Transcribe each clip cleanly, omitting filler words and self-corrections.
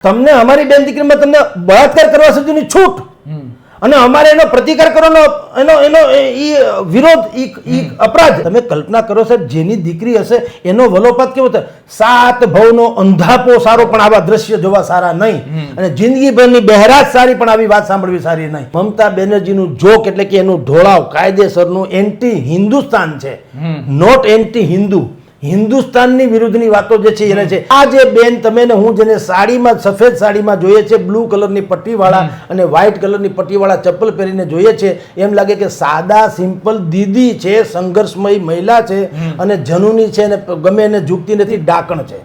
તમને અમારી બેન દીકરીમાં તમને બળાત્કાર કરવા સુધીની છૂટ અને અમારે એનો પ્રતિકાર કરવાનો એનો એનો ઈ વિરોધ ઈ અપરાધ. તમે કલ્પના કરો સાહેબ, જેની દીકરી હશે એનો વલોપાત કેવો થાય. 7 ભવનો અંધાપો સારો પણ આવા દ્રશ્ય જોવા સારા નહીં, અને જિંદગીભરની બહેરાત સારી પણ આવી વાત સાંભળવી સારી નહીં. મમતા બેનર્જીનું જોક એટલે કે એનું ઢોળાવ કાયદેસરનું એન્ટી હિન્દુસ્તાન છે, નોટ એન્ટી હિન્દુ. હિન્દુસ્તાનની વિરુદ્ધની વાતો જે છે એને છે. આ જે બેન તમે ને હું જેને સાડીમાં સફેદ સાડીમાં જોઈએ છે, બ્લુ કલરની પટ્ટીવાળા અને વ્હાઇટ કલરની પટ્ટીવાળા ચપ્પલ પહેરીને જોઈએ છે, એમ લાગે કે સાદા સિમ્પલ દીદી છે, સંઘર્ષમય મહિલા છે અને જનુની છે, અને ગમે એને ઝૂકતી નથી. ડાકણ છે,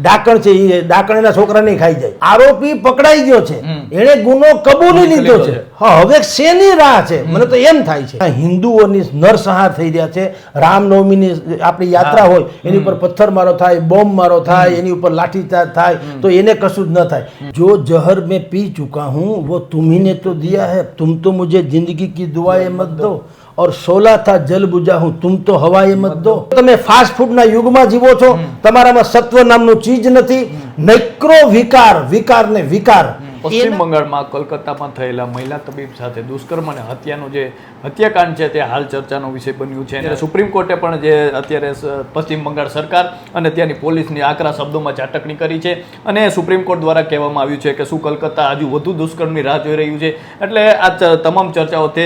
ડાકણ છે. એ ડાકણ એના છોકરાને ખાઈ જાય. આરોપી પકડાઈ ગયો છે, એને ગુનો કબૂલી લીધો છે. હવે શેની રાહ છે? મને તો એમ થાય છે હિન્દુઓની નરસંહાર થઈ રહ્યા છે. રામનવમીની આપણી યાત્રા હોય, એની ઉપર પથ્થરમારો થાય, બોમ્બ મારો થાય, એની ઉપર લાઠીચાર્જ થાય, તો એને કશું જ ન થાય. જો જહર મેં પી ચુકા હું वो तुम्ही ने तो दिया है, तुम तो मुझे जिंदगी की दुआएं मत दो, और 16 था जल बुझा हूं, तुम तो हवाएं मत दो. તમે ફાસ્ટ ફૂડના યુગમાં જીવો છો. તમારામાં સત્વ નામનું ચીજ નથી. નૈક્રો વિકાર, વિકાર ને વિકાર. પશ્ચિમ બંગાળમાં કોલકાતામાં થયેલા મહિલા તબીબ સાથે દુષ્કર્મ અને હત્યાનું જે હત્યાકાંડ છે તે હાલ ચર્ચાનો વિષય બન્યું છે. અને સુપ્રીમ કોર્ટે પણ જે અત્યારે પશ્ચિમ બંગાળ સરકાર અને ત્યાંની પોલીસની આકરા શબ્દોમાં ઝાટકણી કરી છે. અને સુપ્રીમ કોર્ટ દ્વારા કહેવામાં આવ્યું છે કે શું કલકત્તા હજુ વધુ દુષ્કર્મની રાહ જોઈ રહ્યું છે. એટલે આ તમામ ચર્ચાઓ તે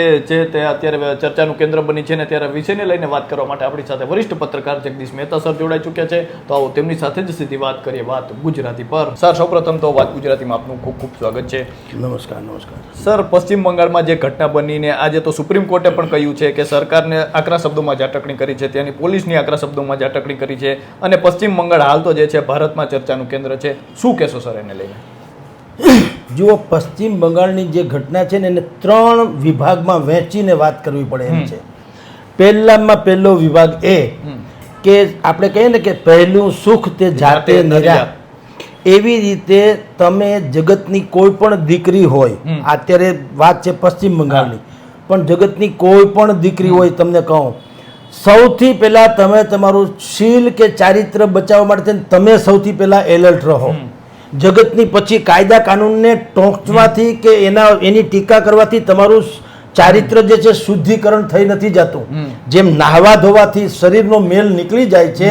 અત્યારે ચર્ચાનું કેન્દ્ર બની છે. અને ત્યારે વિષયને લઈને વાત કરવા માટે આપણી સાથે વરિષ્ઠ પત્રકાર જગદીશ મહેતા સર જોડાઈ ચૂક્યા છે. તો આવો તેમની સાથે જ સીધી વાત કરીએ, વાત ગુજરાતી પર. સર, સૌપ્રથમ તો વાત ગુજરાતીમાં આપનું ખૂબ ખૂબ સ્વાગત છે. નમસ્કાર. નમસ્કાર સર, પશ્ચિમ બંગાળમાં જે ઘટના બનીને આજે તો સુપ્રીમ કોર્ટે પણ કહ્યું છે કે સરકારને આકરા શબ્દોમાં ઝાટકણી કરી છે, ત્યાંની પોલીસની આકરા શબ્દોમાં ઝાટકણી કરી છે, અને પશ્ચિમ બંગાળ હાલ તો જે છે ભારતમાં ચર્ચાનું કેન્દ્ર છે. શું કહેશો સર એને લઈને? જુઓ, પશ્ચિમ બંગાળની જે ઘટના છે ને એને 3 વિભાગમાં વહેંચીને વાત કરવી પડે એમ છે. પહેલો વિભાગ એ કે આપણે કહીએ ને કે પહેલું સુખ તે જાતે નર્યા. એવી રીતે તમે જગતની કોઈ પણ દીકરી હોય, અત્યારે વાત છે પશ્ચિમ બંગાળની, પણ જગતની કોઈ પણ દીકરી હોય, તમને કહું, સૌથી પહેલા તમે તમારું શીલ કે ચારિત્ર બચાવવા માટે તમે સૌથી પહેલા એલર્ટ રહો. જગતની પછી કાયદા કાનૂનને ટોંચવાથી કે એની ટીકા કરવાથી તમારું ચારિત્ર જે છે શુદ્ધિકરણ થઈ નથી જતું. જેમ નાહવા ધોવાથી શરીરનો મેલ નીકળી જાય છે,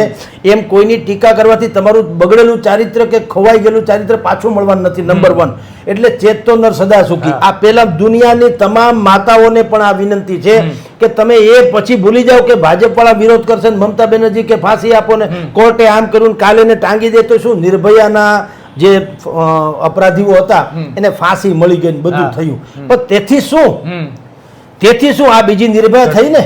એમ કોઈની ટીકા કરવાથી તમારું બગડેલું ચારિત્ર કે ખોવાઈ ગયેલું ચારિત્ર પાછું મળવાનું નથી. નંબર 1 એટલે ચેતો નર સદા સુખી. આ પેલા દુનિયાની તમામ માતાઓને પણ આ વિનંતી છે કે તમે એ પછી ભૂલી જાઓ કે ભાજપ વાળા વિરોધ કરશે, મમતા બેનર્જી કે ફાંસી આપો ને કોર્ટે આમ કર્યું, કાલે એને ટાંગી દે તો શું? નિર્ભયાના જે અપરાધીઓ હતા એને ફાંસી મળી ગઈ, બધું થયું. પણ તેથી શું આ બીજી નિર્ભયા થઈ ને?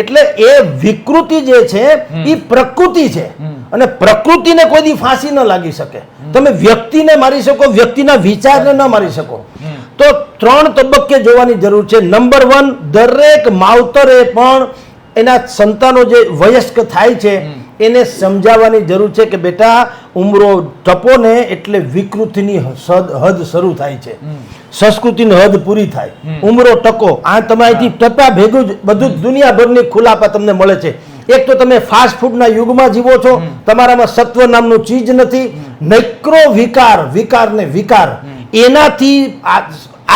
એટલે એ વિકૃતિ જે છે એ પ્રકૃતિ છે, અને પ્રકૃતિને કોઈ દી ફાંસી ન લાગી શકે. તમે વ્યક્તિને મારી શકો, વ્યક્તિના વિચારને ન મારી શકો. તો 3 તબક્કે જોવાની જરૂર છે. નંબર 1, દરેક માવતરે પણ એના સંતાનો જે વયસ્ક થાય છે એને સમજાવવાની જરૂર છે કે બેટા, ઉમરો ટપો ને એટલે વિકૃતિની હદ શરૂ થાય છે, સંસ્કૃતિની હદ પૂરી થાય. ઉમરો ટકો, આ તમારીથી ટપા ભેગું જ બધું દુનિયાભરની ખુલાપા તમને મળે છે. એક તો તમે ફાસ્ટ ફૂડના યુગમાં જીવો છો, તમારામાં સત્વ નામનું ચીજ નથી. નૈક્રો વિકાર, વિકાર ને વિકાર, એનાથી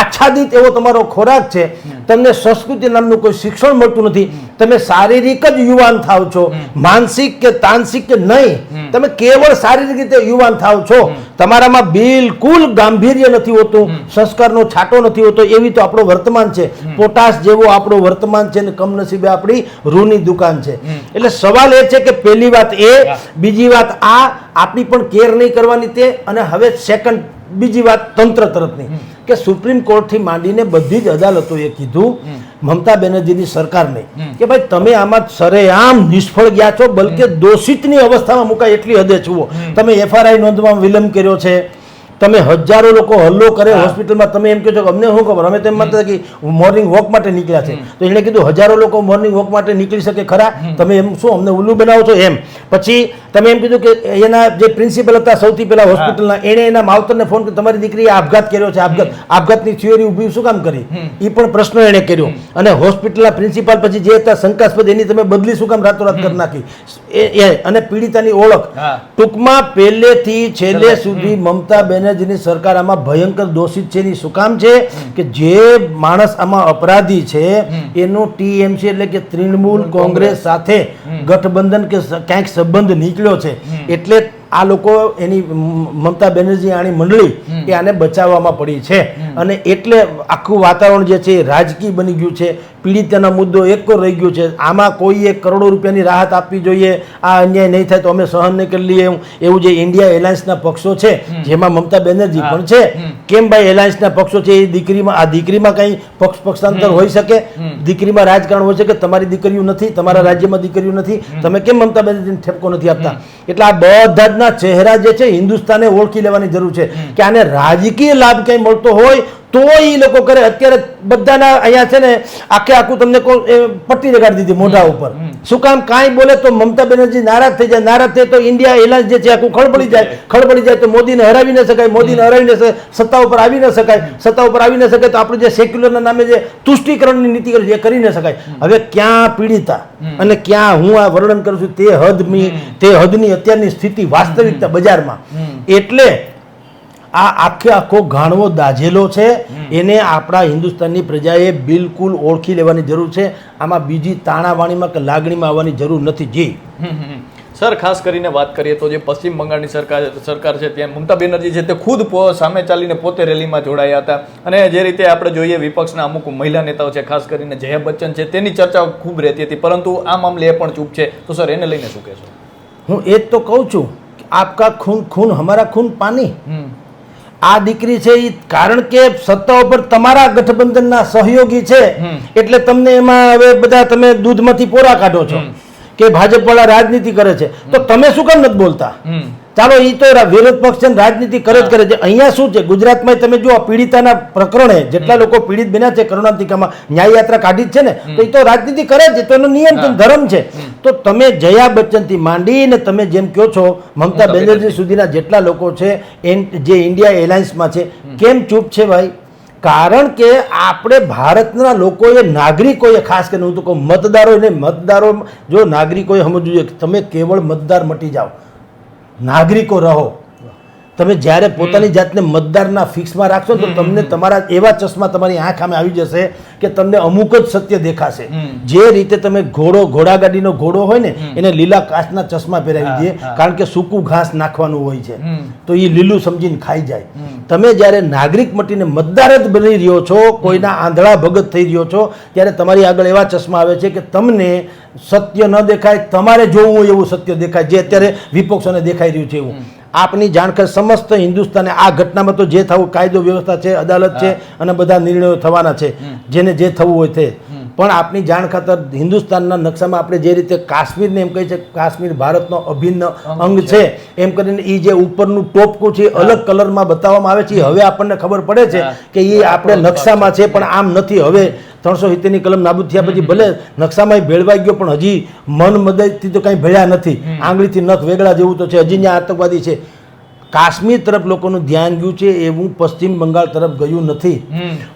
આચ્છાદિત એવો તમારો ખોરાક છે. તમને સંસ્કૃતિ નામનું કોઈ શિક્ષણ મળતું નથી. તમે શારીરિક જ યુવાન થાવ છો, માનસિક કે તાનસિક કે નહીં, તમે કેવળ શારીરિક રીતે યુવાન થાવ છો. તમારામાં બિલકુલ ગાંભીર્ય નથી હોતું, સંસ્કારનો છાંટો નથી હોતો. એવી તો આપણો વર્તમાન છે. પોટાશ જેવો આપણો વર્તમાન છે, ને કમનસીબે આપણી રૂની દુકાન છે. એટલે સવાલ એ છે કે પહેલી વાત એ, બીજી વાત આ આપણી પણ કેર નહીં કરવાની તે, અને હવે સેકન્ડ બીજી વાત તંત્ર તરફની કે સુપ્રીમ કોર્ટથી માંડીને બધી જ અદાલતોએ કીધું મમતા બેનર્જીની સરકારને કે ભાઈ તમે આમાં સરેઆમ નિષ્ફળ ગયા છો, બલકે દોષિતની અવસ્થામાં મુકાય એટલી હદે છુઓ. તમે FRI નોંધવામાં વિલંબ કર્યો છે, તમે હજારો લોકો હલ્લો કરે હોસ્પિટલમાં, તમે એમ કહો છો કે અમને શું ખબર, અમે તો એમ માનતા કે મોર્નિંગ વોક માટે નીકળ્યા છે. તો એણે કીધું હજારો લોકો મોર્નિંગ વોક માટે નીકળી શકે ખરા? તમે એમ શું અમને ઉલ્લુ બનાવો છો એમ. પછી તમે એમ કીધું કે એના જે પ્રિન્સિપલ હતા સૌથી પહેલા હોસ્પિટલના, એણે એના માવતરને ફોન કરી તમારી દીકરીએ આપઘાત કર્યો છે, આપઘાતની થિયરી ઊભી શું કામ કરી, એ પણ પ્રશ્ન એણે કર્યો. અને હોસ્પિટલના પ્રિન્સિપાલ પછી જે હતા શંકાસ્પદ, એની તમે બદલી શું કામ રાતોરાત કરી નાખી, અને પીડિતાની ઓળખ. ટૂંકમાં પહેલેથી છેલ્લે સુધી મમતા બેનર્જીની સરકાર આમાં ભયંકર દોષિત છે. એની શું કામ છે કે જે માણસ આમાં અપરાધી છે એનો ટીએમસી એટલે કે તૃણમૂલ કોંગ્રેસ સાથે ગઠબંધન કે ક્યાંક સંબંધ નીકળ્યો છે. એટલે આ લોકો એની મમતા બેનર્જી આની મંડળી એ આને બચાવવામાં પડી છે. અને એટલે આખું વાતાવરણ જે છે એ રાજકીય બની ગયું છે. પીડિતાનો મુદ્દો એક રહી ગયો છે. આમાં કોઈએ કરોડો રૂપિયાની રાહત આપવી જોઈએ, આ અન્યાય નહીં થાય તો અમે સહન નહીં કરી લઈએ એવું જે ઇન્ડિયા એલાયન્સના પક્ષો છે જેમાં મમતા બેનર્જી પણ છે. કેમ ભાઈ એલાયન્સના પક્ષો છે એ દીકરીમાં, આ દીકરીમાં કંઈ પક્ષાંતર હોઈ શકે? દીકરીમાં રાજકારણ હોય છે કે તમારી દીકરીઓ નથી, તમારા રાજ્યમાં દીકરીઓ નથી, તમે કેમ મમતા બેનર્જીને ઠપકો નથી આપતા? એટલે આ બધા ચહેરા જે છે હિન્દુસ્તાને ઓળખી લેવાની જરૂર છે કે આને રાજકીય લાભ ક્યાંય મળતો હોય તો એ લોકો કરે. અત્યારે બધાના અહીંયા છે ને આખું તમને પટ્ટી લગાડી દીધી મોઢા ઉપર. શું કામ? કાંઈ બોલે તો મમતા બેનર્જી નારાજ થઈ જાય, નારાજ થાય તો ઇન્ડિયા એલાયન્સ જે છે આખું ખળબળી જાય તો મોદીને હરાવી ન શકાય, મોદીને હરાવી ન શકાય, સત્તા ઉપર આવી ન શકાય, સત્તા ઉપર આવી ન શકાય તો આપણે જે સેક્યુલરના નામે જે તુષ્ટિકરણની નીતિ કરી એ કરી ન શકાય. હવે ક્યાં પીડિતા અને ક્યાં હું આ વર્ણન કરું છું તે હદની અત્યારની સ્થિતિ વાસ્તવિકતા બજારમાં. એટલે આ આખો ગાણવો દાઝેલો છે, એને આપણા હિન્દુસ્તાનની પ્રજાએ બિલકુલ ઓળખી લેવાની જરૂર છે. આમાં બીજી તાણાવાણીમાં કે લાગણીમાં આવવાની જરૂર નથી. જી સર, ખાસ કરીને વાત કરીએ તો જે પશ્ચિમ બંગાળની સરકાર છે ત્યાં મમતા બેનર્જી છે તે ખુદ સામે ચાલીને પોતે રેલીમાં જોડાયા હતા. અને જે રીતે આપણે જોઈએ વિપક્ષના અમુક મહિલા નેતાઓ છે, ખાસ કરીને જયા બચ્ચન છે, તેની ચર્ચાઓ ખૂબ રહેતી હતી, પરંતુ આ મામલે એ પણ ચૂપ છે. તો સર એને લઈને શું કહેશો? હું એ જ તો કહું છું કે આપકા ખૂન ખૂન હમારા ખૂન પાની. આ દીકરી છે એ કારણ કે સત્તા ઉપર તમારા ગઠબંધનના સહયોગી છે એટલે તમને એમાં હવે બધા તમે દૂધમાંથી પોરા કાઢો છો કે ભાજપ વાળા રાજનીતિ કરે છે. તો તમે શું કામ નથી બોલતા? ચાલો એ તો વિરોધ પક્ષ છે રાજનીતિ કરે જ કરે છે. અહીંયા શું છે ગુજરાતમાં તમે જો પીડિતાના પ્રકરણે જેટલા લોકો પીડિત બન્યા છે કરુણાંતિકામાં ન્યાય યાત્રા કાઢી જ છે ને, તો એ તો રાજનીતિ કરે છે, તો એનો નિયમ છે, ધર્મ છે. તો તમે જયા બચ્ચનથી માંડીને તમે જેમ કહો છો મમતા બેનર્જી સુધીના જેટલા લોકો છે જે ઇન્ડિયા એલાયન્સમાં છે, કેમ ચૂપ છે ભાઈ? કારણ કે આપણે ભારતના લોકોએ, નાગરિકોએ, ખાસ કરીને હું તો કહું મતદારો જો નાગરિકોએ સમજવું જોઈએ કે તમે કેવળ મતદાર મટી જાઓ, નાગરિકો રહો. તમે જ્યારે પોતાની જાતને મતદારના ફિક્સમાં રાખશો તો તમને તમારા એવા ચશ્મા તમારી આંખ સામે આવી જશે કે તમને અમુક જ સત્ય દેખાશે. જે રીતે તમે ઘોડાગાડીનો ઘોડો હોય ને એને લીલા કાચના ચશ્મા પહેરાવી દે, કારણ કે સૂકું ઘાસ નાખવાનું હોય છે તો એ લીલું સમજીને ખાઈ જાય. તમે જ્યારે નાગરિક મટીને મતદાર જ બની રહ્યો છો, કોઈના આંધળા ભગત થઈ રહ્યો છો, ત્યારે તમારી આગળ એવા ચશ્મા આવે છે કે તમને સત્ય ન દેખાય, તમારે જોવું હોય એવું સત્ય દેખાય, જે અત્યારે વિપક્ષોને દેખાઈ રહ્યું છે એવું. આપની જાણકાર સમસ્ત હિન્દુસ્તાને આ ઘટનામાં તો જે થવું, કાયદો વ્યવસ્થા છે, અદાલત છે અને બધા નિર્ણયો થવાના છે, જેને જે થવું હોય તે. પણ આપની જાણ ખાતર હિન્દુસ્તાનના નકશામાં આપણે જે રીતે કાશ્મીરને એમ કહે છે કાશ્મીર ભારતનો અભિન્ન અંગ છે એમ કરીને એ જે ઉપરનું ટોપકું છે અલગ કલરમાં બતાવવામાં આવે છે, હવે આપણને ખબર પડે છે કે એ આપણે નકશામાં છે પણ આમ નથી. હવે 370ની કલમ નાબૂદ થયા પછી ભલે નકશામાં ભેળવાઈ ગયો પણ હજી મન મદદથી તો કંઈ ભેળ્યા નથી. આંગળીથી નખ વેગળા જેવું તો છે, હજી ત્યાં આતંકવાદી છે. કાશ્મીર તરફ લોકોનું ધ્યાન ગયું છે એવું પશ્ચિમ બંગાળ તરફ ગયું નથી.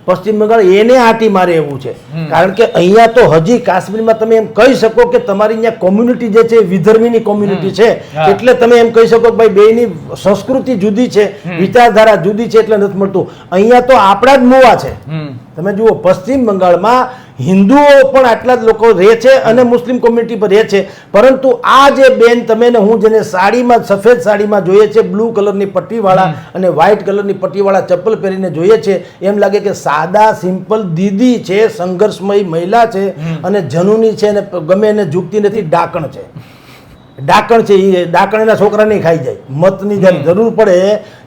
પશ્ચિમ બંગાળ એને આંટી મારે એવું છે, કારણ કે અહીંયા તો હજી કાશ્મીરમાં તમે એમ કહી શકો કે તમારી અહીંયા કોમ્યુનિટી જે છે વિધર્મીની કોમ્યુનિટી છે, એટલે તમે એમ કહી શકો કે ભાઈ બેયની સંસ્કૃતિ જુદી છે, વિચારધારા જુદી છે, એટલે નથી મળતું. અહીંયા તો આપણા જ મોવા છે. તમે જુઓ પશ્ચિમ બંગાળમાં હિન્દુઓ પણ આટલા જ લોકો રહે છે અને મુસ્લિમ કોમ્યુનિટી પર રહે છે, પરંતુ આ જે બેન તમે ને હું જેને સાડીમાં, સફેદ સાડીમાં જોઈએ છે, બ્લુ કલરની પટ્ટીવાળા અને વ્હાઇટ કલરની પટ્ટીવાળા ચપ્પલ પહેરીને જોઈએ છે, એમ લાગે કે સાદા સિમ્પલ દીદી છે, સંઘર્ષમય મહિલા છે અને જનૂની છે અને ગમે એને ઝૂકતી નથી, ડાકણ છે. ડાકણ છે એ ડાકણ એના છોકરાને ખાઈ જાય. મતની જ્યારે જરૂર પડે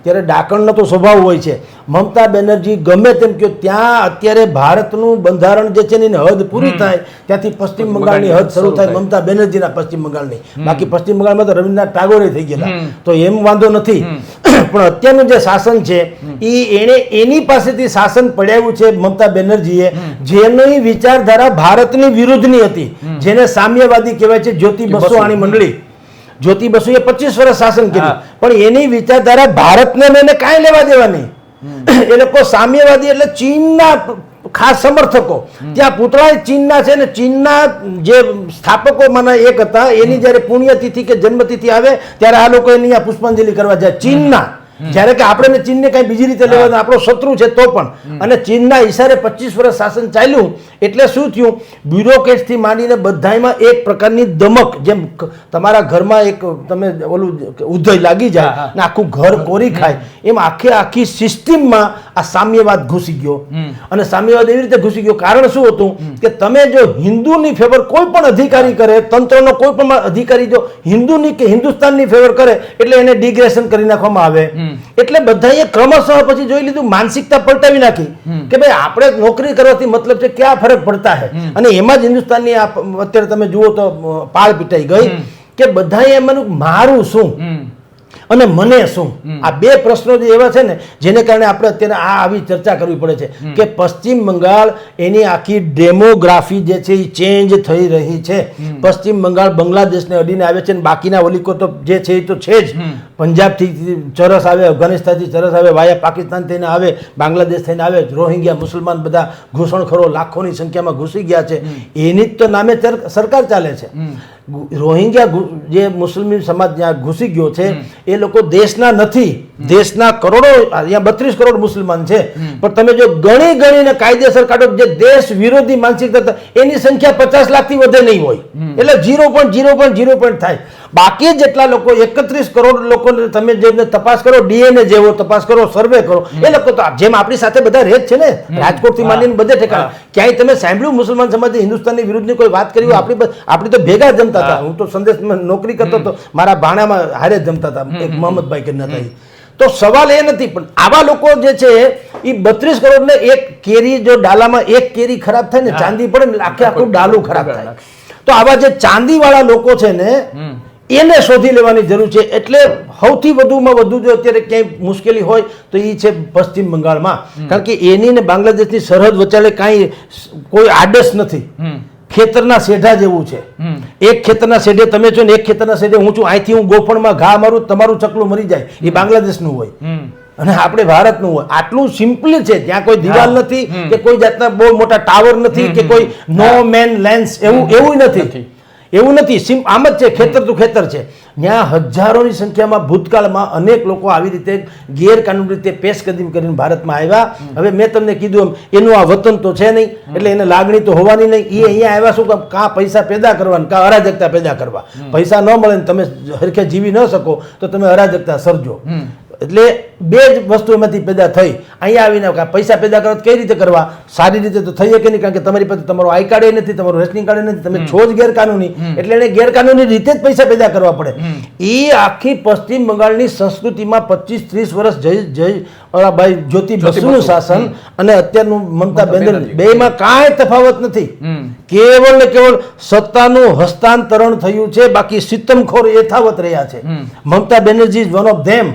ત્યારે ડાકણનો તો સ્વભાવ હોય છે. મમતા બેનર્જી ગમે તેમ કહો ત્યાં અત્યારે ભારતનું બંધારણ જે છે એની હદ પૂરી થાય ત્યાંથી પશ્ચિમ બંગાળની હદ શરૂ થાય, મમતા બેનર્જીના પશ્ચિમ બંગાળની. બાકી પશ્ચિમ બંગાળમાં તો રવિન્દ્રનાથ ટાગોરે થઈ ગયેલા, તો એમ વાંધો નથી. પણ અત્યારનું જે શાસન છે એની પાસેથી શાસન પડાવ્યું છે મમતા બેનર્જીએ, જેની વિચારધારા ભારતની વિરુદ્ધની હતી, જેને સામ્યવાદી કહેવાય છે. જ્યોતિ બસુ આની મંડળી, જ્યોતિ બસુએ 25 વર્ષ શાસન કર્યું, પણ એની વિચારધારા ભારતને એને કાંઈ લેવા દેવા નહીં. એ લોકો સામ્યવાદી એટલે ચીનના ખાસ સમર્થકો. ત્યાં પૂતળા ચીનના છે ને, ચીનના જે સ્થાપકોમાંના એક હતા. એની જ્યારે પુણ્યતિથિ કે જન્મતિથિ આવે ત્યારે આ લોકો એની પુષ્પાંજલિ કરવા જાય ચીનના. જ્યારે કે આપણે ચીનને કઈ બીજી રીતે લેવા, આપણો શત્રુ છે તો પણ. અને ચીનના ઈશારે 25 વર્ષ શાસન ચાલ્યું એટલે શું થયું, બ્યુરોક્રેટ્સથી માંડીને બધાયમાં એક પ્રકારની દમક, જેમ તમારા ઘરમાં એક તમે ઓલું ઉધઈ લાગી જાય ને આખું ઘર કોરી ખાય, એમ આખી સિસ્ટમમાં આ સામ્યવાદ ઘૂસી ગયો. અને સામ્યવાદ એવી રીતે ઘૂસી ગયો, કારણ શું હતું કે તમે જો હિન્દુની ફેવર કોઈ પણ અધિકારી કરે, તંત્રનો કોઈ પણ અધિકારી જો હિન્દુની કે હિન્દુસ્તાનની ફેવર કરે એટલે એને ડિગ્રેશન કરી નાખવામાં આવે. એટલે બધાએ ક્રમશઃ પછી જોઈ લીધું, માનસિકતા પલટાવી નાખી કે ભાઈ આપણે નોકરી કરવાથી મતલબ છે, ક્યાં ફરક પડતા હે. અને એમાં જ હિન્દુસ્તાનની અત્યારે તમે જુઓ તો પાળ પીટાઈ ગઈ કે બધાએ એમ મારું શું અને મને શું. આ બે પ્રશ્નો જે એવા છે ને જેને કારણે આપણે અત્યારે આવી ચર્ચા કરવી પડે છે કે પશ્ચિમ બંગાળ એની આખી ડેમોગ્રાફી જે છે એ ચેન્જ થઈ રહી છે. પશ્ચિમ બંગાળ બાંગ્લાદેશને અડીને આવે છે, અને બાકીના ઓલીકો તો જે છે એ તો છે જ. પંજાબથી ચરસ આવે, અફઘાનિસ્તાનથી ચરસ આવે, વાયા પાકિસ્તાન થઈને આવે, બાંગ્લાદેશ થઈને આવે, રોહિંગ્યા મુસલમાન બધા ઘૂસણખોરો લાખોની સંખ્યામાં ઘૂસી ગયા છે. એની જ તો નામે સરકાર ચાલે છે. રોહિંગ્યા જે મુસ્લિમ સમાજ જ્યાં ઘૂસી ગયો છે એ લોકો દેશના નથી, દેશના કરોડો, અહીંયા 32 કરોડ મુસલમાન છે, પણ તમે જો ગણીને કાયદેસર કાઢો, જે દેશ વિરોધી માનસિકતા એની સંખ્યા 50 લાખથી વધે નહીં હોય. એટલે 0.0.0 થાય. બાકી જેટલા લોકો 31 કરોડ લોકોને તમે જેમને તપાસ કરો, ડીએનએ જેવો તપાસ કરો, સર્વે કરો, એ લોકો તો જેમ આપણી સાથે બધા રહે છે ને, રાજકોટથી માંડીને બધે ઠેકાણે. ક્યાંય તમે સાંભળ્યું મુસલમાન સમાજે હિન્દુસ્તાનની વિરુદ્ધની કોઈ વાત કરી હોય? આપણી તો ભેગા જમતા હતા. હું તો સંદેશમાં નોકરી કરતો હતો, મારા ભાણામાં હારે જમતા હતા, એક મોહમ્મદભાઈ કરીને હતા. તો સવાલ એ નથી, પણ આવા લોકો જે છે એ 32 કરોડને એક કેરી, જો ડાલામાં એક કેરી ખરાબ થાય ને, ચાંદી પડે ને આખું ડાલું ખરાબ થાય. તો આવા જે ચાંદી વાળા લોકો છે ને એને શોધી લેવાની જરૂર છે. એટલે સૌથી વધુમાં વધુ જો અત્યારે ક્યાંય મુશ્કેલી હોય તો એ છે પશ્ચિમ બંગાળમાં, કારણ કે એની ને બાંગ્લાદેશની સરહદ વચ્ચે કાંઈ કોઈ આડસ નથી. ખેતરના શેઢા જેવું છે. એક ખેતરના શેઢે તમે છો ને એક ખેતરના શેઢે હું છું. અહીંથી હું ગોફણમાં ઘા મારું, તમારું ચકલું મરી જાય, એ બાંગ્લાદેશનું હોય અને આપણે ભારતનું હોય. આટલું સિમ્પલી છે. ત્યાં કોઈ દિવાલ નથી કે કોઈ જાતના બહુ મોટા ટાવર નથી કે કોઈ નો મેન લેન્ડ, એવું નથી. એવું નથી. આમ જ છે, ખેતર તો ખેતર છે. ત્યાં હજારોની સંખ્યામાં ભૂતકાળમાં અનેક લોકો આવી રીતે ગેરકાનૂની રીતે પેશકદમ કરીને ભારતમાં આવ્યા. હવે મેં તમને કીધું એમ એનું આ વતન તો છે નહીં, એટલે એને લાગણી તો હોવાની નહીં. એ અહીંયા આવ્યા શું કામ? કાં પૈસા પેદા કરવા, કાં અરાજકતા પેદા કરવા. પૈસા ન મળે ને તમે હરખે જીવી ન શકો તો તમે અરાજકતા સર્જો. એટલે બે જ વસ્તુ એમાંથી પેદા થઈ. અહીંયા આવીને પૈસા પેદા કરવા કઈ રીતે કરવા? સારી રીતે તો થઈ શકે નહીં, કારણ કે તમારી પાસે તમારો આઈ કાર્ડ નથી, તમારું રેશનિંગ કાર્ડ નથી, તમે છો જ ગેરકાનૂની. એટલે એને ગેરકાનૂની રીતે જ પૈસા પેદા કરવા પડે. એ આખી પશ્ચિમ બંગાળની સંસ્કૃતિમાં 25-30 વર્ષ ભાઈ જ્યોતિ બસુનું શાસન અને અત્યારનું મમતા બેનર્જી બેમાં કાંઈ તફાવત નથી. કેવળ ને કેવળ સત્તાનું હસ્તાંતરણ થયું છે, બાકી સિતમખોર યથાવત રહ્યા છે. Mamata Banerjee is one of them.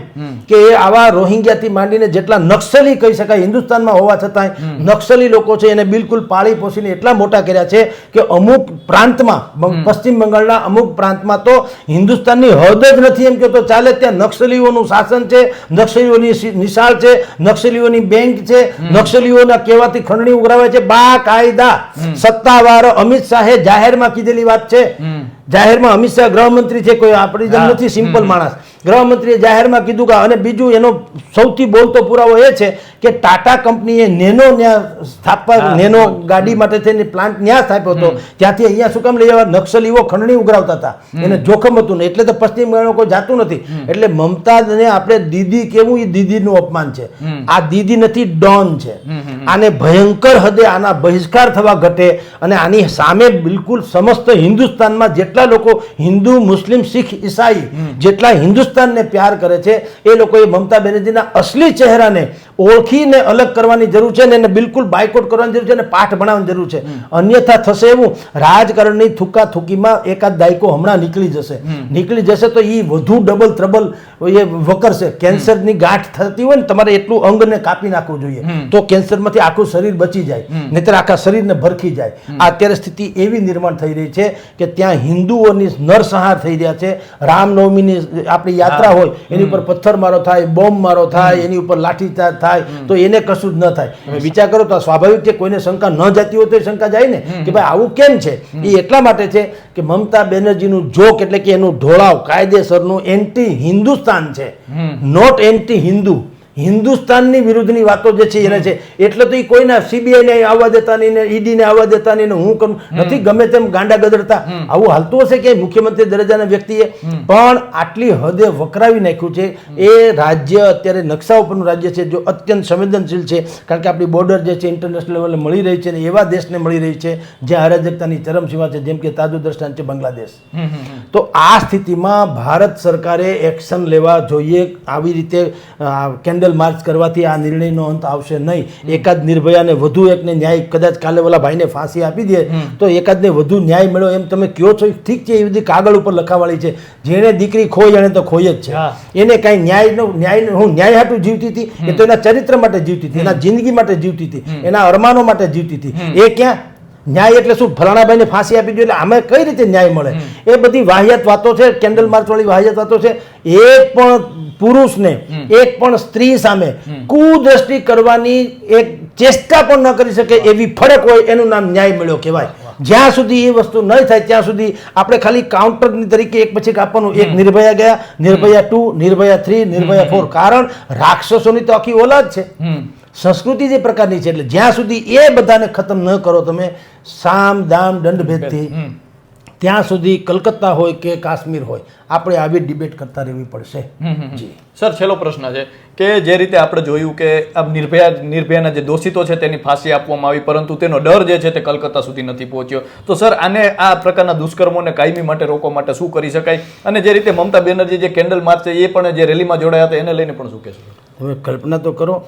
કે એ આવા રોહિંગ્યાથી માંડીને જેટલા નક્સલી કહી શકાય હિન્દુસ્તાનમાં હોવા છતાંય નક્સલી લોકો છે એને બિલકુલ પાળી પોષીને એટલા મોટા કર્યા છે કે અમુક પ્રાંતમાં, પશ્ચિમ બંગાળના અમુક પ્રાંતમાં તો હિન્દુસ્તાનની હદ જ નથી એમ કે તો ચાલે. ત્યાં નક્સલીઓનું શાસન છે, નક્સલીઓની નિશાળ છે, નક્સલીઓની બેંક છે, નક્સલીઓના કહેવાથી ખંડણી ઉઘરાવે છે. બાકાયદા સત્તાવાર અમિત શાહે જાહેરમાં કીધેલી વાત છે. જાહેરમાં અમિત શાહ ગૃહમંત્રી છે, કોઈ આપણી જેમ નથી સિમ્પલ માણસ. ગૃહમંત્રીએ જાહેરમાં કીધું કે, અને બીજું એનો સૌથી બોલતો પુરાવો એ છે કે ટાટા કંપનીએ નેનો સ્થાપવા, નેનો ગાડી માટે થઈને પ્લાન્ટ ત્યાં સ્થાપ્યો હતો. ત્યાંથી અહીંયા શું કામ લઈ આવવા? નક્સલીઓ ખંડણી ઉઘરાવતા હતા, એને જોખમ હતું ને, એટલે તો પશ્ચિમ બંગાળમાં કોઈ જાતું નથી. એટલે મમતાને આપણે દીદી કેવું, એ દીદીનું અપમાન છે. આ દીદી નથી, ડોન છે. આને ભયંકર હદે આના બહિષ્કાર થવા ઘટે અને આની સામે બિલકુલ સમસ્ત હિન્દુસ્તાનમાં જેટલા લોકો હિન્દુ, મુસ્લિમ, શીખ, ઈસાઈ જેટલા હિન્દુસ્તાનને પ્યાર કરે છે એ લોકોએ મમતા બેનર્જીના અસલી ચહેરાને ઓળખીને અલગ કરવાની જરૂર છે ને એને બિલકુલ બાયકોટ કરવાની જરૂર છે અને પાઠ ભણાવવાની જરૂર છે. અન્યથા થશે એવું, રાજકારણની થૂકાથૂકીમાં એકાદ દાયકો હમણાં નીકળી જશે તો એ વધુ ડબલ ત્રબલ એ વકરશે. કેન્સરની ગાંઠ થતી હોય ને તમારે એટલું અંગને કાપી નાખવું જોઈએ તો કેન્સરમાંથી આખું શરીર બચી જાય, નહીંતર આખા શરીરને ભરખી જાય. અત્યારે સ્થિતિ એવી નિર્માણ થઈ રહી છે કે ત્યાં હિન્દુઓની નરસંહાર થઈ રહ્યા છે. રામનવમીની આપણી યાત્રા હોય એની ઉપર પથ્થરમારો થાય, બોમ્બ મારો થાય, એની ઉપર લાઠીચાર્જ થાય તો એને કશું જ ન થાય. હવે વિચાર કરો તો સ્વાભાવિક છે, કોઈને શંકા ન જતી હોય તો એ શંકા જાય ને કે ભાઈ આવું કેમ છે. એ એટલા માટે છે કે મમતા બેનર્જીનું જોક એટલે કે એનું ઢોળાવ કાયદેસરનું એન્ટી હિન્દુસ્તાન છે, નોટ એન્ટી હિન્દુ. હિન્દુસ્તાનની વિરુદ્ધની વાતો જે છે એને છે. એટલે તો એ કોઈના સીબીઆઈને આવવા દેતા નહીં ને ઈડીને આવવા દેતા નહીં ને હું કરું નથી ગમે તેમ ગાંડા ગદડતા આવું હાલતું હશે કે મુખ્યમંત્રી દરજ્જાના વ્યક્તિએ પણ આટલી હદે વકરાવી નાખ્યું છે. એ રાજ્ય અત્યારે નકશા ઉપરનું રાજ્ય છે જો અત્યંત સંવેદનશીલ છે, કારણ કે આપણી બોર્ડર જે છે ઇન્ટરનેશનલ લેવલે મળી રહી છે ને એવા દેશને મળી રહી છે જ્યાં અરાજકતાની ચરમસીમા છે, જેમ કે તાજું દ્રષ્ટાંત છે બાંગ્લાદેશ. તો આ સ્થિતિમાં ભારત સરકારે એક્શન લેવા જોઈએ. આવી રીતે કેન્દ્ર માર્ચ કરવાથી આ નિર્ણયનો અંત આવશે નહીં. એકાદ નિર્ભયાને વધુ એકને ન્યાય, કદાચ કાલે ઓલા ભાઈને ફાંસી આપી દે તો એકાદને વધુ ન્યાય મળ્યો એમ તમે કહો છો, ઠીક છે, એ બધી કાગળ ઉપર લખાવાળી છે. જેણે દીકરી ખોઈ એને તો ખોઈ જ છે. એને કાંઈ ન્યાય હું ન્યાય હાટું જીવતી હતી, એ તો એના ચરિત્ર માટે જીવતી હતી, એના જિંદગી માટે જીવતી હતી, એના અરમાનો માટે જીવતી હતી. એ ક્યાં ન્યાય એટલે શું ફલાણાભાઈને ફાંસી આપી દો એટલે આમે કઈ રીતે ન્યાય મળે? એ બધી વાહિયાત વાતો છે, કેન્ડલ માર્ચ વાળી વાહિયાત વાતો છે. એક પણ પુરુષને, એક પણ સ્ત્રી સામે કુદ્રષ્ટિ કરવાની એક ચેષ્ટા પણ ન કરી શકે એવી ફરક હોય એનું નામ ન્યાય મળ્યો કહેવાય. જ્યાં સુધી એ વસ્તુ નહીં થાય ત્યાં સુધી આપણે ખાલી કાઉન્ટરની તરીકે એક પછી આપવાનું. એક નિર્ભયા ગયા, નિર્ભયા 2, નિર્ભયા 3, નિર્ભયા 4. કારણ રાક્ષસોની તો આખી ઓલાદ છે, સંસ્કૃતિ જે પ્રકારની છે. એટલે જ્યાં સુધી એ બધાને ખતમ ન કરો તમે સામ દામ દંડ ભેદથી, ત્યાં સુધી કલકત્તા હોય કે કાશ્મીર હોય આપણે આવી ડિબેટ કરતા રહેવી પડશે. જી સર, છેલ્લો પ્રશ્ન છે કે જે રીતે આપણે જોયું કે આ નિર્ભયાના જે દોષિતો છે તેની ફાંસી આપવામાં આવી, પરંતુ તેનો ડર જે છે તે કલકત્તા સુધી નથી પહોંચ્યો. તો સર આને આ પ્રકારના દુષ્કર્મોને કાયમી માટે રોકવા માટે શું કરી શકાય? અને જે રીતે મમતા બેનર્જી જે કેન્ડલ માર્ચ છે એ પણ જે રેલીમાં જોડાયા હતા એને લઈને પણ શું કહેશો? તમે કલ્પના તો કરો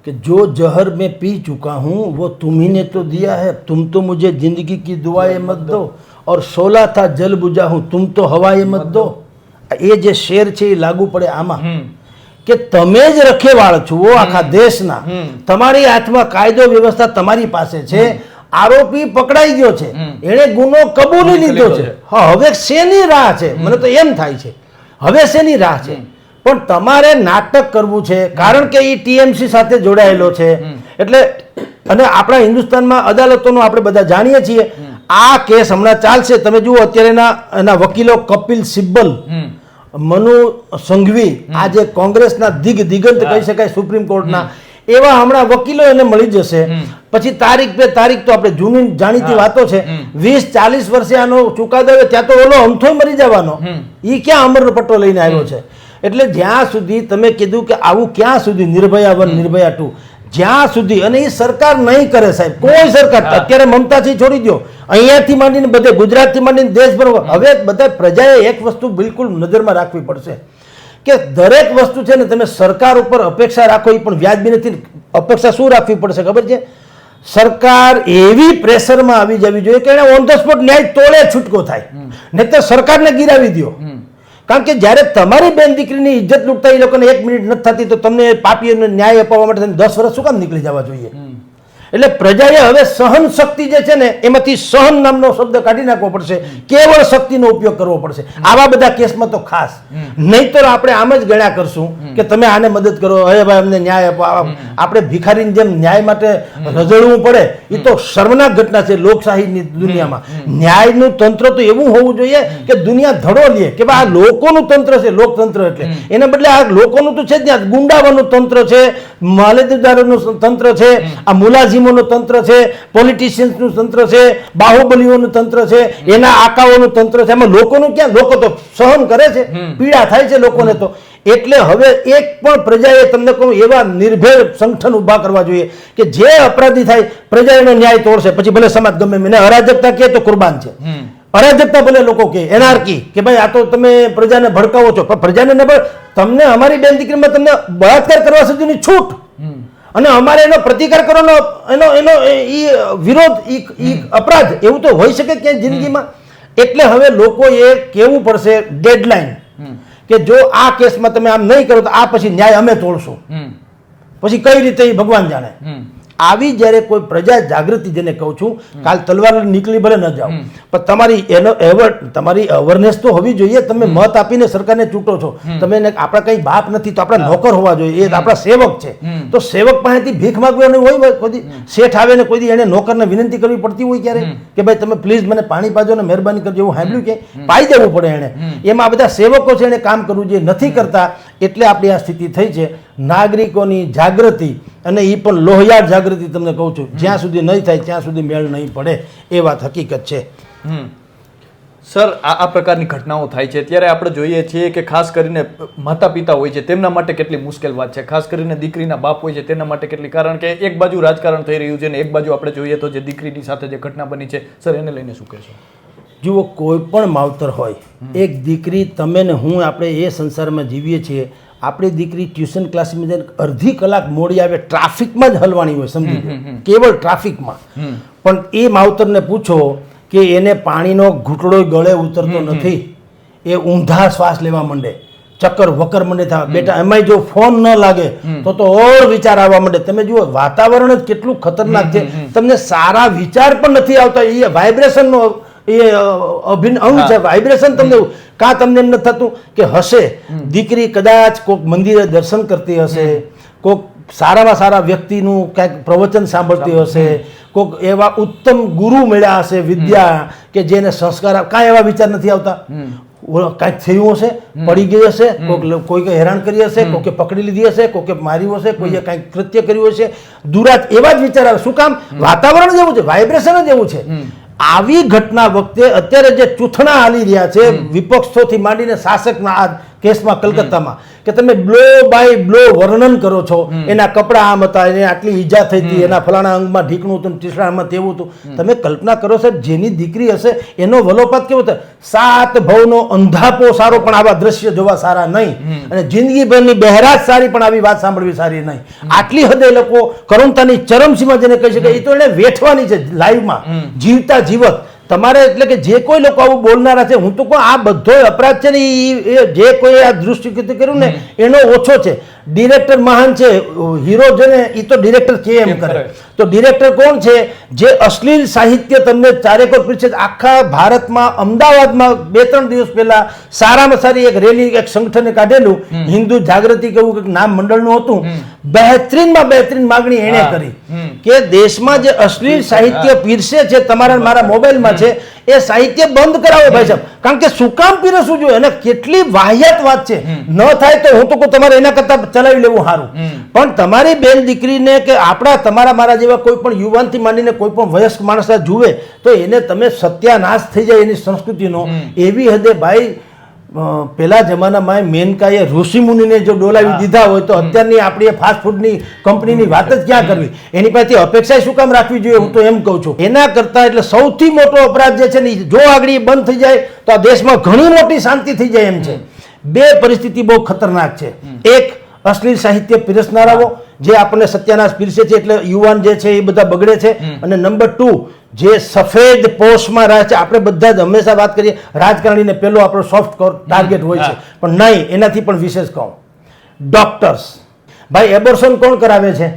कि जो जहर मैं पी चुका हूँ वो तुम ही ने तो दिया है, तुम तो मुझे जिंदगी की दुआएं मत दो, और 16 था जल बुझा हूँ तुम तो हवाएं मत दो. એ જે શેર છે એ લાગુ પડે આમાં કે તમે જ રખેવાળ છો આખા દેશના, તમારી હાથમાં કાયદો વ્યવસ્થા તમારી પાસે છે, આરોપી પકડાઈ ગયો છે, એણે ગુનો કબૂલી લીધો છે. હવે શેની રાહ છે? મને તો એમ થાય છે હવે શેની રાહ છે? પણ તમારે નાટક કરવું છે કારણ કે એ ટીએમસી સાથે જોડાયેલો છે. એટલે અને આપણા હિન્દુસ્તાનમાં અદાલતોનું આપણે બધા જાણીએ છીએ. આ કેસ હમણાં ચાલશે. તમે જુઓ અત્યારે એના વકીલો કપિલ સિબ્બલ, મનુ સંઘવી, આ જે કોંગ્રેસના દિગંત કહી શકાય સુપ્રીમ કોર્ટના, એવા હમણાં વકીલો એને મળી જશે. પછી તારીખ પે તારીખ તો આપણે જૂની જાણીતી વાતો છે. 20-40 વર્ષે આનો ચુકાદો આવે ત્યાં તો ઓલો અમથોય મરી જવાનો. એ ક્યાં અમરનો પટ્ટો લઈને આવ્યો છે? એટલે જ્યાં સુધી તમે કીધું કે આવું ક્યાં સુધી નિર્ભયા 1, નિર્ભયા 2, જ્યાં સુધી, અને એ સરકાર નહીં કરે સાહેબ, કોઈ સરકાર, અત્યારે મમતાથી છોડી દો, અહીંયાથી માંડીને બધે ગુજરાતથી માંડીને દેશભર, હવે બધા પ્રજાએ એક વસ્તુ બિલકુલ નજરમાં રાખવી પડશે કે દરેક વસ્તુ છે ને તમે સરકાર ઉપર અપેક્ષા રાખો એ પણ વ્યાજબી નથી. અપેક્ષા શું રાખવી પડશે ખબર છે? સરકાર એવી પ્રેશરમાં આવી જવી જોઈએ કે એને ઓન ધ સ્પોટ ન્યાય તોડે છૂટકો થાય, નહીં તો સરકારને ગિરાવી દો. કારણ કે જ્યારે તમારી બેન દીકરીની ઇજ્જત લૂંટતા એ લોકોને 1 મિનિટ નથી થતી તો તમને પાપીઓને ન્યાય અપાવવા માટે 10 વર્ષ શું કામ નીકળી જવા જોઈએ? એટલે પ્રજાએ હવે સહન શક્તિ જે છે ને એમાંથી સહન નામનો શબ્દ કાઢી નાખવો પડશે, કેવળ શક્તિનો ઉપયોગ કરવો પડશે આવા બધા કેસમાં તો ખાસ. નહીતર આપણે આમ જ ગણ્યા કરશું કે તમે આને મદદ કરો, હવે ભાઈ અમને ન્યાય આપો. આપણે ભિખારીની જેમ ન્યાય માટે રઝળવું પડે એ તો શર્મનાક ઘટના છે લોકશાહીની દુનિયામાં. ન્યાયનું તંત્ર તો એવું હોવું જોઈએ કે દુનિયા ધડો લે કે ભાઈ આ લોકોનું તંત્ર છે, લોકતંત્ર. એટલે એના બદલે આ લોકોનું તો છે જ ત્યાં ગુંડાવાનું તંત્ર છે, માલેદારોનું તંત્ર છે, આ મુલાઝીમ નું તંત્ર છે, પોલિટિશિયન્સનું તંત્ર છે, બાહુબલીઓનું તંત્ર છે, એના આકાઓનું તંત્ર છે. એમાં લોકોનું ક્યાં? લોકો તો સહન કરે છે, પીડા થાય છે લોકોને. તો એટલે હવે એક પણ પ્રજાએ તમને કહું એવા નિર્ભય સંગઠન ઉભા કરવા જોઈએ કે જે અપરાધી થાય પ્રજા એનો ન્યાય તોડશે. પછી ભલે સમાજ ગમે મને અરાજકતા કહે તો કુરબાન છે, અરાજકતા ભલે લોકો કહે એનાર્કી કે ભાઈ આ તો તમે પ્રજાને ભડકાવો છો, પણ પ્રજાને તમને અમારી બેન દીકરીમાં તમને બળાત્કાર કરવા સુધીની છૂટ, અને અમારે એનો પ્રતિકાર કરવાનો એનો એનો ઈ વિરોધ ઈ અપરાધ એવું તો હોઈ શકે ક્યાંય જિંદગીમાં. એટલે હવે લોકોએ કહેવું પડશે ડેડલાઇન કે જો આ કેસમાં તમે આમ નહીં કરો તો આ પછી ન્યાય અમે તોડશું. પછી કઈ રીતે એ ભગવાન જાણે. આવી જ્યારે કોઈ પ્રજા જાગૃતિ જેને કહું છું, કાલ તલવાર નીકળી ભલે ન જાઓ, પણ તમારી એનો તમારી અવેરનેસ તો હોવી જોઈએ. તમે મત આપીને સરકારને ચૂંટો છો, તમે આપણા કઈ બાપ નથી તો આપણા નોકર હોવા જોઈએ, એ આપણા સેવક છે. તો સેવક પાસેથી ભીખ માંગવાની હોય, કોઈ શેઠ આવે ને કોઈ એને નોકરને વિનંતી કરવી પડતી હોય ક્યારે કે ભાઈ તમે પ્લીઝ મને પાણી પાજો ને મહેરબાની કરજો, એવું સાંભળ્યું કે પાઈ દેવું પડે એને. એમાં આ બધા સેવકો છે એને કામ કરવું જોઈએ, નથી કરતા. એટલે આપણી આ સ્થિતિ થઈ છે. નાગરિકોની જાગૃતિ, અને એ પણ લોહિયાળ જાગૃતિ તમને કહું છું, જ્યાં સુધી નહીં થાય ત્યાં સુધી મેળ નહીં પડે, એ વાત હકીકત છે. સર, આ પ્રકારની ઘટનાઓ થાય છે ત્યારે આપણે જોઈએ છીએ કે ખાસ કરીને માતા પિતા હોય છે તેમના માટે કેટલી મુશ્કેલ વાત છે, ખાસ કરીને દીકરીના બાપ હોય છે તેના માટે કેટલી. કારણ કે એક બાજુ રાજકારણ થઈ રહ્યું છે ને એક બાજુ આપણે જોઈએ તો જે દીકરીની સાથે જે ઘટના બની છે, સર એને લઈને શું કહેશો? જુઓ, કોઈ પણ માવતર હોય, એક દીકરી, તમે ને હું, આપણે એ સંસારમાં જીવીએ છીએ. આપણી દીકરી ટ્યુશન ક્લાસમાં જઈને અડધી કલાક મોડી આવે, ટ્રાફિકમાં જ હલવાની હોય, સમજી લો, કેવળ ટ્રાફિકમાં. પણ એ માવતરને પૂછો કે એને પાણીનો ઘૂંટડો ગળે ઉતરતો નથી, એ ઊંધા શ્વાસ લેવા માંડે, ચક્કર વક્કર મંડે થવા. બેટા, એમાંય જો ફોન ન લાગે તો ઓર વિચાર આવવા માંડે. તમે જુઓ વાતાવરણ જ કેટલું ખતરનાક છે, તમને સારા વિચાર પણ નથી આવતા. એ વાઇબ્રેશનનો એ અભિન્ન અંગ છે, વાઇબ્રેશન. તમને કાં તમને એમ નથી થતું કે હશે દીકરી કદાચ કોઈક મંદિરે દર્શન કરતી હશે, કોઈક સારામાં સારા વ્યક્તિનું કાંઈક પ્રવચન સાંભળતી હશે, કોઈક એવા ઉત્તમ ગુરુ મળ્યા હશે વિદ્યા કે જેને સંસ્કાર, કાંઈ એવા વિચાર નથી આવતા. કાંઈક થયું હશે, પડી ગઈ હશે, કોઈકે હેરાન કરી હશે, કોઈકે પકડી લીધી હશે, કોઈકે માર્યું હશે, કોઈએ કાંઈક કૃત્ય કર્યું હશે, દુરાત એવા જ વિચાર આવે. શું કામ? વાતાવરણ જેવું છે, વાઇબ્રેશન જ એવું છે. આવી ઘટના વખતે અત્યારે જે ચૂંથણા હાલી રહ્યા છે વિપક્ષોથી માંડીને શાસકના આ કેસમાં કલકત્તામાં, કે તમે બ્લો બાય બ્લો વર્ણન કરો છો, એના કપડા આમ હતા, એને આટલી ઈજા થઈ હતી, એના ફલાણા અંગમાં ઢીકણું હતું, ટીસરામાં તેવું હતું. તમે કલ્પના કરો સાહેબ, જેની દીકરી હશે એનો વલોપાત કેવો થાય. 7 ભવનો અંધાપો સારો પણ આવા દ્રશ્ય જોવા સારા નહીં, અને જિંદગીભરની બહેરાશ સારી પણ આવી વાત સાંભળવી સારી નહીં. આટલી હદે લોકો કરુણતાની ચરમસીમા જેને કહી શકાય, એ તો એને વેઠવાની છે લાઈવમાં, જીવતા જીવત. તમારે એટલે કે જે કોઈ લોકો આવું બોલનારા છે, હું તો કહું આ બધો અપરાધ છે ને એ જે કોઈ આ દૃષ્ટિગત કર્યું ને એનો ઓછો છે. ડિરેક્ટર મહાન છે, હીરો છે ને એ તો ડિરેક્ટર કે એમ કરે. તો ડિરેક્ટર કોણ છે? જે અશ્લીલ સાહિત્ય તમને ચારેકોર પીરસે. આખા ભારતમાં, અમદાવાદમાં 2-3 દિવસ પહેલા સારામાં સારી એક રેલી એક સંગઠને કાઢેલું, હિન્દુ જાગૃતિ કેવું કંઈક નામ મંડળનું હતું. બહેતરીનમાં બહેતરીન માગણી એણે કરી કે દેશમાં જે અશ્લીલ સાહિત્ય પીરસે છે, તમારા મારા મોબાઈલમાં છે, એ સાહિત્ય બંધ કરાવો ભાઈ સાહેબ. કારણ કે શું કામ પીરસવું જોઈએ? અને કેટલી વાહિયાત વાત છે. ન થાય તો હું તો કહું તમારે એના કરતા ચલાવી લેવું સારું. પણ તમારી બેન દીકરીને કે આપણા તમારા મારા જેવા કોઈ પણ યુવાનથી માંડીને કોઈ પણ વયસ્ક માણસ જુએ તો એને તમે સત્યાનાશ થઈ જાય એની સંસ્કૃતિનો. એવી હદે ભાઈ, પેલા જમાનામાં મેનકાએ ઋષિમુનિને જો ડોલાવી દીધા હોય તો અત્યારની આપણી ફાસ્ટ ફૂડની કંપનીની વાત જ ક્યાં કરવી? એની પાસેથી અપેક્ષા શું કામ રાખવી જોઈએ? હું તો એમ કહું છું. એના કરતાં એટલે સૌથી મોટો અપરાધ જે છે ને, જો આગળ બંધ થઈ જાય તો આ દેશમાં ઘણી મોટી શાંતિ થઈ જાય એમ છે. બે પરિસ્થિતિ બહુ ખતરનાક છે. એક, અશ્લીલ સાહિત્ય પીરસનારાઓ જે આપણને સત્યાનાશ પીરસે છે, એટલે યુવાન જે છે એ બધા બગડે છે. અને નંબર 2, જે સફેદ પોસ્ટમાં રહે છે. આપણે બધા જ હંમેશા વાત કરીએ રાજકારણીને પેલો આપણો સોફ્ટ ટાર્ગેટ હોય છે, પણ નહીં, એનાથી પણ વિશેષ કહું, ડોક્ટર્સ. ભાઈ, એબોર્શન કોણ કરાવે છે?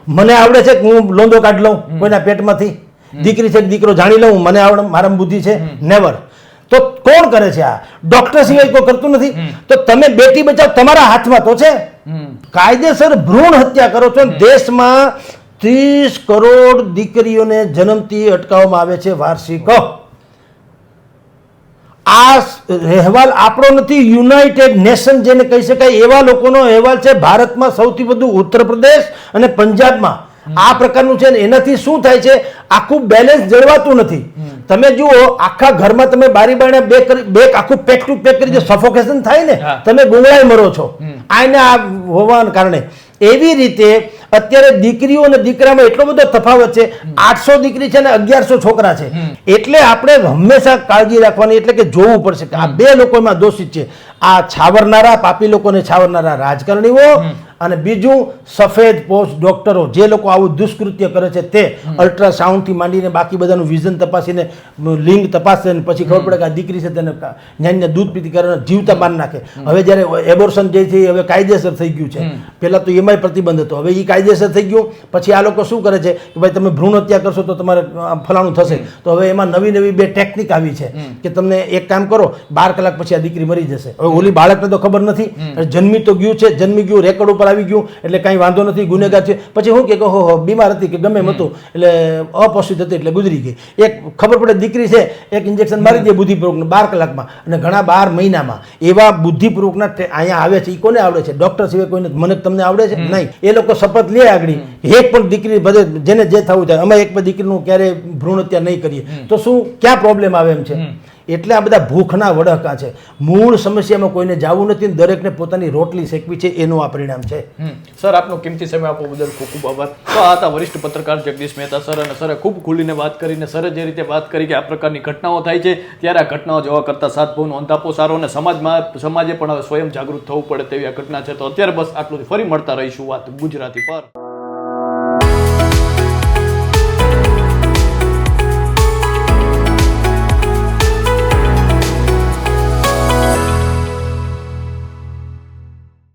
મને આવડે છે કે હું લોંદો કાઢી લઉં કોઈના પેટમાંથી? દીકરી છે કે દીકરો જાણી લઉં? મને આવડે, મારામાં બુદ્ધિ છે? નેવર. તો કોણ કરે છે? આ ડોક્ટર સિવાય કોઈ કરતું નથી. તો તમે બેટી બચાવ તમારા હાથમાં તો છે. કાયદેસર ભ્રૂણ હત્યા કરો છો. દેશમાં 30 કરોડ દીકરીઓને જન્મથી અટકાવવામાં આવે છે વાર્ષિક. આ અહેવાલ આપણો નથી, યુનાઇટેડ નેશન જેને કહી શકાય એવા લોકોનો અહેવાલ છે. ભારતમાં સૌથી વધુ ઉત્તર પ્રદેશ અને પંજાબમાં આ પ્રકારનું છે. એનાથી શું થાય છે? આખું બેલેન્સ જળવાતું નથી. તમે જુઓ, આખા ઘરમાં તમે બારી બારણે બે આખું પેક ટુ પેક કરી, સફોકેશન થાય ને, તમે ગુંગળાઈ મરો છો આને આ હોવાના કારણે. એવી રીતે અત્યારે દીકરીઓ અને દીકરામાં એટલો બધો તફાવત છે. 800 દીકરી છે ને 1100 છોકરા છે. એટલે આપણે હંમેશા કાળજી રાખવાની, એટલે કે જોવું પડશે કે આ બે લોકોમાં દોષિત છે. આ છાવરનારા, પાપી લોકોને છાવરનારા રાજકારણીઓ અને બીજું સફેદ પોસ્ટ ડોક્ટરો જે લોકો આવું દુષ્કૃત્ય કરે છે તે અલ્ટ્રાસાઉન્ડથી માંડીને બાકી બધાનું વિઝન તપાસીને લિંગ તપાસે ને પછી ખબર પડે કે આ દીકરી છે તેને જ્ઞાનને દૂધ પીતી કરીને જીવતા બાર નાખે. હવે જ્યારે એબોર્શન જે છે એ હવે કાયદેસર થઈ ગયું છે. પહેલાં તો એમાંય પ્રતિબંધ હતો, હવે એ કાયદેસર થઈ ગયું. પછી આ લોકો શું કરે છે કે ભાઈ તમે ભ્રૂણ હત્યા કરશો તો તમારે ફલાણું થશે. તો હવે એમાં નવી બે ટેકનિક આવી છે કે તમને એક કામ કરો, 12 કલાક પછી આ દીકરી મરી જશે. હવે ઓલી બાળકને તો ખબર નથી, જન્મી તો ગયું છે, જન્મી ગયું, રેકોર્ડ ઉપર આવી ગયું એટલે કાંઈ વાંધો નથી, ગુનેગાર છે. પછી શું કે હો બીમાર હતી કે ગમે એમ હતું એટલે અપોષિત હતી એટલે ગુજરી ગઈ. એક ખબર પડે દીકરી છે, એક ઇન્જેક્શન મારી દે બુદ્ધિપૂર્વકને 12 કલાકમાં, અને ઘણા 12 મહિનામાં. એવા બુદ્ધિપૂર્વકના અહીંયા આવે છે. એ કોને આવડે છે? ડોક્ટર સિવાય કોઈને. મને તમને આવડે છે? નહીં. એ લોકો શપથ લે આગળ, એક પણ દીકરી બધે જેને જે થવું થાય, અમે એક પણ દીકરીનું ક્યારેય ભ્રૂણ હત્યા નહીં કરીએ. તો શું ક્યાં પ્રોબ્લેમ આવે એમ છે? એટલે આ બધા ભૂખના વડકા છે. મૂળ સમસ્યામાં કોઈને જવું નથી, દરેકને પોતાની રોટલી શેકવી છે, એનું આ પરિણામ છે. સર, આપનો કિંમતી સમય આપવા બદલ ખૂબ ખૂબ આભાર. તો આ હતા વરિષ્ઠ પત્રકાર જગદીશ મહેતા સર, અને સરે ખૂબ ખુલીને વાત કરીને સરે જે રીતે વાત કરી કે આ પ્રકારની ઘટનાઓ થાય છે ત્યારે આ ઘટનાઓ જોવા કરતાં સાત ભાવનો અંધાપો સારો, અને સમાજે પણ હવે સ્વયં જાગૃત થવું પડે તેવી આ ઘટના છે. તો અત્યારે બસ આટલું, ફરી મળતા રહીશું વાત ગુજરાતી પર.